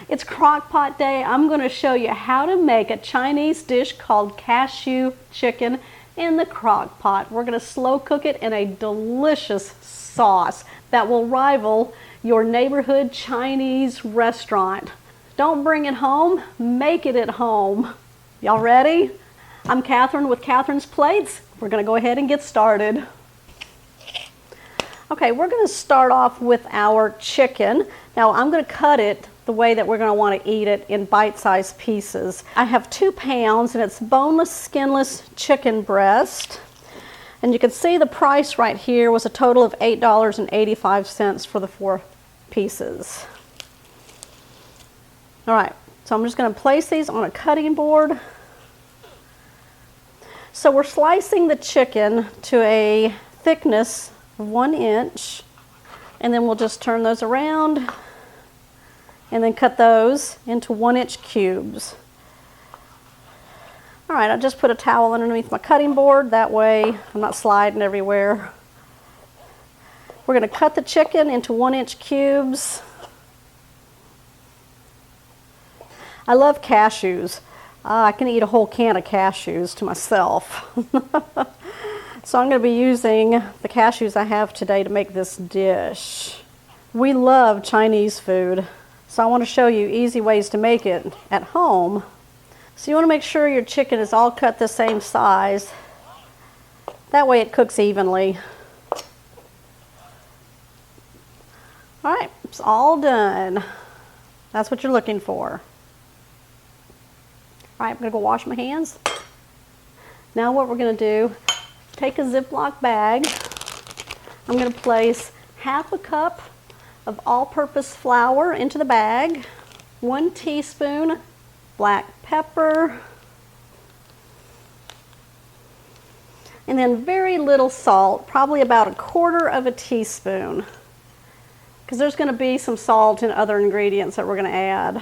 It's Crockpot Day. I'm going to show you how to make a Chinese dish called cashew chicken in the Crockpot. We're going to slow cook it in a delicious sauce that will rival your neighborhood Chinese restaurant. Don't bring it home, make it at home. Y'all ready? I'm Catherine with Catherine's Plates. We're going to go ahead and get started. Okay, we're going to start off with our chicken. Now I'm going to cut it the way that we're going to want to eat it in bite-sized pieces. I have 2 pounds and it's boneless, skinless chicken breast. And you can see the price right here was a total of $8.85 for the 4 pieces. All right, so I'm just going to place these on a cutting board. So we're slicing the chicken to a thickness of 1 inch, and then we'll just turn those around and then cut those into 1-inch cubes. All right, I just put a towel underneath my cutting board, that way I'm not sliding everywhere. We're going to cut the chicken into 1-inch cubes. I love cashews. I can eat a whole can of cashews to myself. So I'm going to be using the cashews I have today to make this dish. We love Chinese food, so I want to show you easy ways to make it at home. So you want to make sure your chicken is all cut the same size. That way it cooks evenly. All right, it's all done. That's what you're looking for. All right, I'm going to go wash my hands. Now what we're going to do, take a Ziploc bag. I'm going to place half a cup of all-purpose flour into the bag, 1 teaspoon black pepper, and then very little salt, probably about 1/4 teaspoon, because there's going to be some salt in other ingredients that we're going to add.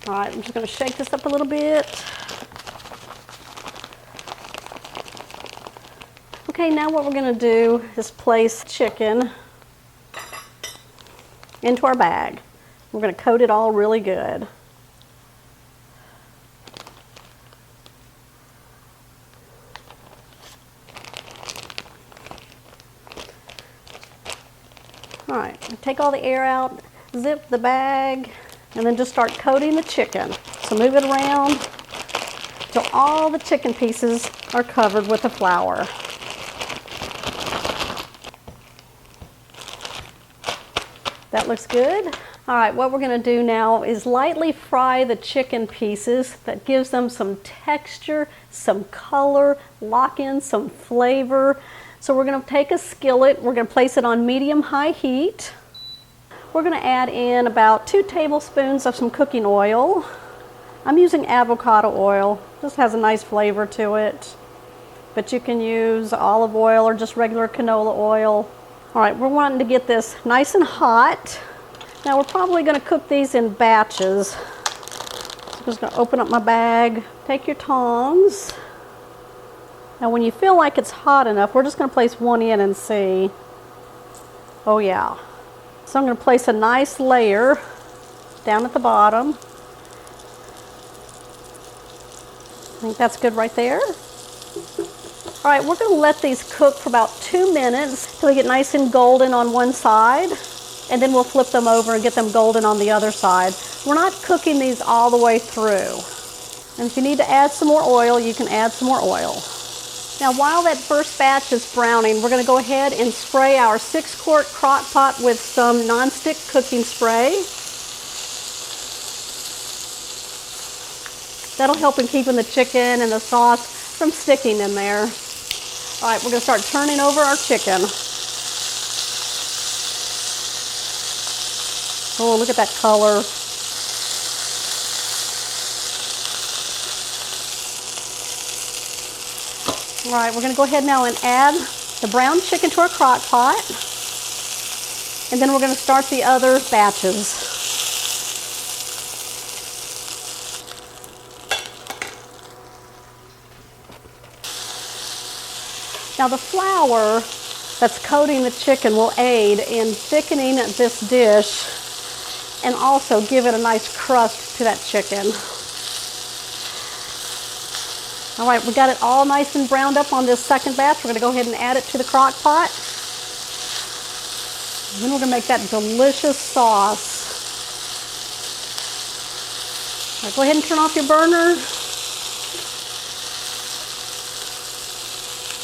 All right, I'm just going to shake this up a little bit. Okay, now what we're going to do is place chicken into our bag. We're going to coat it all really good. All right, take all the air out, zip the bag, and then just start coating the chicken. So move it around till all the chicken pieces are covered with the flour. That looks good. All right, what we're going to do now is lightly fry the chicken pieces. That gives them some texture, some color, lock in some flavor. So we're going to take a skillet, we're going to place it on medium-high heat. We're going to add in about 2 tablespoons of some cooking oil. I'm using avocado oil. This has a nice flavor to it. But you can use olive oil or just regular canola oil. All right, we're wanting to get this nice and hot. Now we're probably going to cook these in batches. So I'm just going to open up my bag. Take your tongs. Now when you feel like it's hot enough, we're just going to place 1 in and see. Oh yeah. So I'm going to place a nice layer down at the bottom. I think that's good right there. All right, we're going to let these cook for about 2 minutes till they get nice and golden on one side, and then we'll flip them over and get them golden on the other side. We're not cooking these all the way through. And if you need to add some more oil, you can add some more oil. Now while that first batch is browning, we're going to go ahead and spray our 6-quart crock pot with some nonstick cooking spray. That'll help in keeping the chicken and the sauce from sticking in there. All right, we're going to start turning over our chicken. Oh, look at that color. All right, we're going to go ahead now and add the brown chicken to our crock pot. And then we're going to start the other batches. Now the flour that's coating the chicken will aid in thickening this dish and also give it a nice crust to that chicken. All right, we got it all nice and browned up on this second batch. We're gonna go ahead and add it to the crock pot. And then we're gonna make that delicious sauce. All right, go ahead and turn off your burner.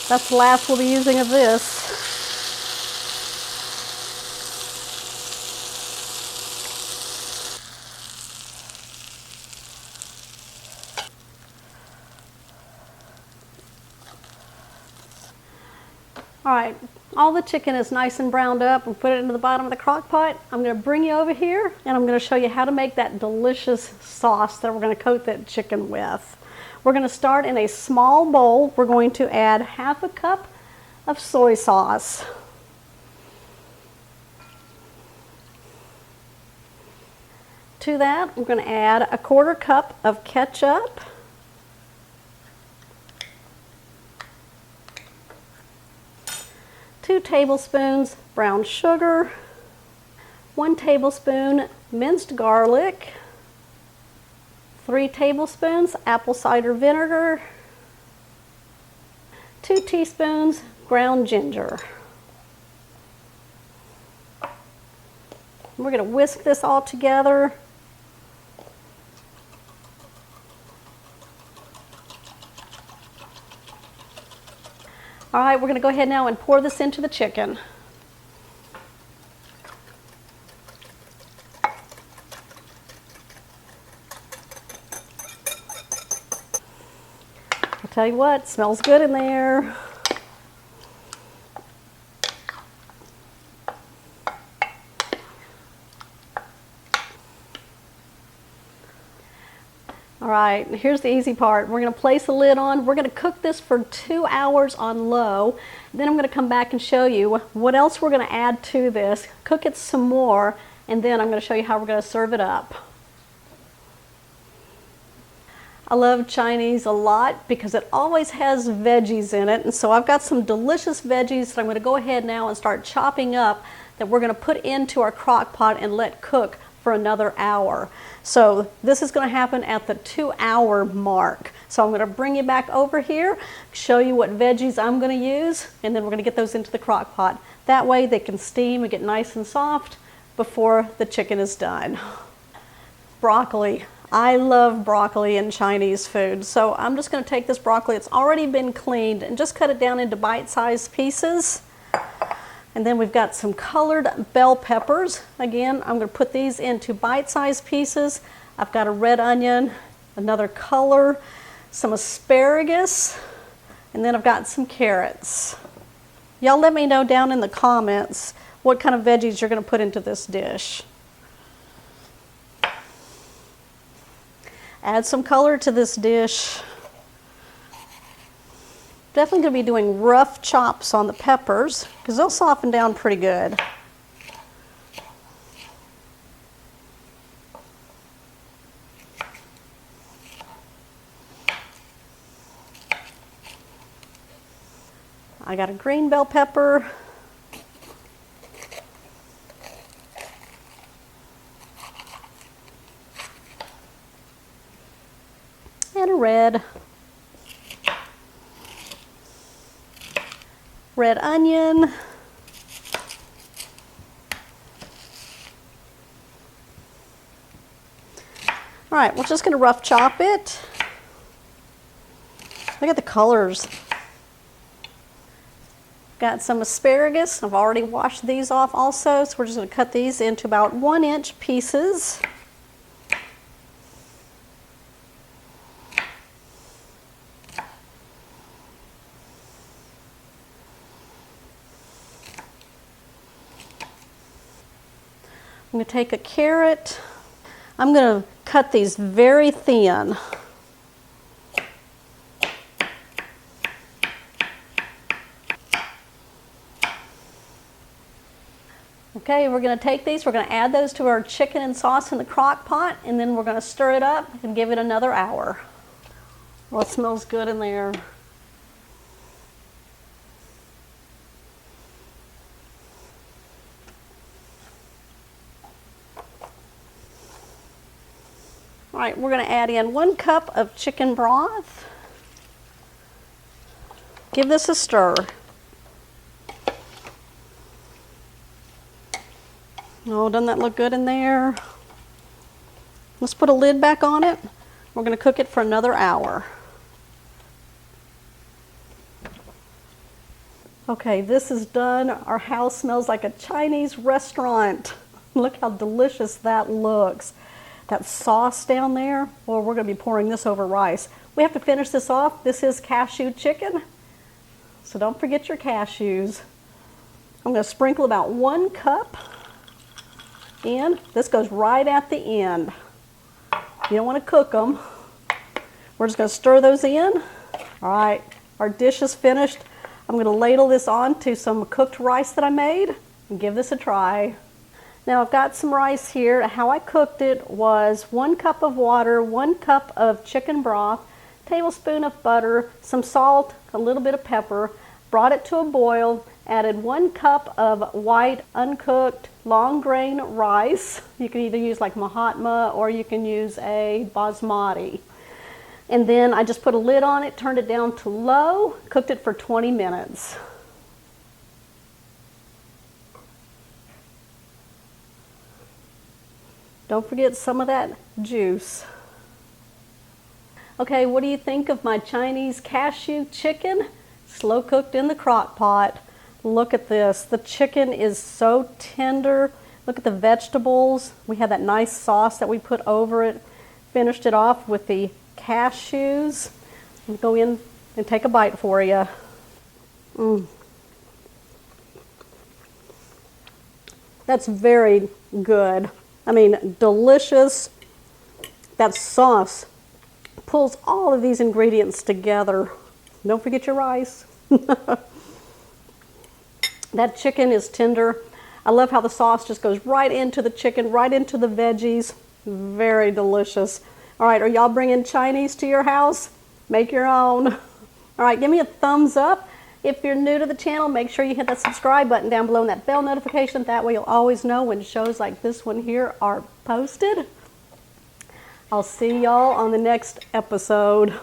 That's the last we'll be using of this. All right, all the chicken is nice and browned up and put it into the bottom of the crock pot. I'm gonna bring you over here and I'm gonna show you how to make that delicious sauce that we're gonna coat that chicken with. We're gonna start in a small bowl. We're going to add half a cup of soy sauce. To that, we're gonna add a quarter cup of ketchup. 2 tablespoons brown sugar, 1 tablespoon minced garlic, 3 tablespoons apple cider vinegar, 2 teaspoons ground ginger. We're going to whisk this all together. All right, we're going to go ahead now and pour this into the chicken. I'll tell you what, it smells good in there. All right, here's the easy part. We're gonna place a lid on. We're gonna cook this for 2 hours on low. Then I'm gonna come back and show you what else we're gonna add to this, cook it some more, and then I'm gonna show you how we're gonna serve it up. I love Chinese a lot because it always has veggies in it. And so I've got some delicious veggies that I'm gonna go ahead now and start chopping up that we're gonna put into our crock pot and let cook for another hour. So this is going to happen at the 2-hour mark. So I'm going to bring you back over here, show you what veggies I'm going to use, and then we're going to get those into the crock pot. That way they can steam and get nice and soft before the chicken is done. Broccoli. I love broccoli in Chinese food. So I'm just going to take this broccoli, it's already been cleaned, and just cut it down into bite-sized pieces. And then we've got some colored bell peppers. Again, I'm going to put these into bite-sized pieces. I've got a red onion, another color, some asparagus, and then I've got some carrots. Y'all let me know down in the comments what kind of veggies you're going to put into this dish. Add some color to this dish. Definitely going to be doing rough chops on the peppers because they'll soften down pretty good. I got a green bell pepper. And a red onion. All right, we're just going to rough chop it. Look at the colors. Got some asparagus. I've already washed these off also, so we're just going to cut these into about 1-inch pieces. I'm going to take a carrot. I'm going to cut these very thin. Okay, we're going to take these, we're going to add those to our chicken and sauce in the crock pot, and then we're going to stir it up and give it another hour. Well, it smells good in there. All right, we're going to add in 1 cup of chicken broth. Give this a stir. Oh, doesn't that look good in there? Let's put a lid back on it. We're going to cook it for another hour. Okay, this is done. Our house smells like a Chinese restaurant. Look how delicious that looks. That sauce down there, well, we're going to be pouring this over rice. We have to finish this off. This is cashew chicken, so don't forget your cashews. I'm going to sprinkle about 1 cup in. This goes right at the end. You don't want to cook them. We're just going to stir those in. All right, our dish is finished. I'm going to ladle this on to some cooked rice that I made and give this a try. Now I've got some rice here. How I cooked it was 1 cup of water, 1 cup of chicken broth, tablespoon of butter, some salt, a little bit of pepper, brought it to a boil, added 1 cup of white uncooked long grain rice. You can either use like Mahatma or you can use a basmati. And then I just put a lid on it, turned it down to low, cooked it for 20 minutes. Don't forget some of that juice. Okay, what do you think of my Chinese cashew chicken? Slow cooked in the crock pot. Look at this. The chicken is so tender. Look at the vegetables. We had that nice sauce that we put over it. Finished it off with the cashews. I'll go in and take a bite for you. That's very good. I mean, delicious. That sauce pulls all of these ingredients together. Don't forget your rice. That chicken is tender. I love how the sauce just goes right into the chicken, right into the veggies. Very delicious. All right, are y'all bringing Chinese to your house? Make your own. All right, give me a thumbs up. If you're new to the channel, make sure you hit that subscribe button down below and that bell notification. That way you'll always know when shows like this one here are posted. I'll see y'all on the next episode.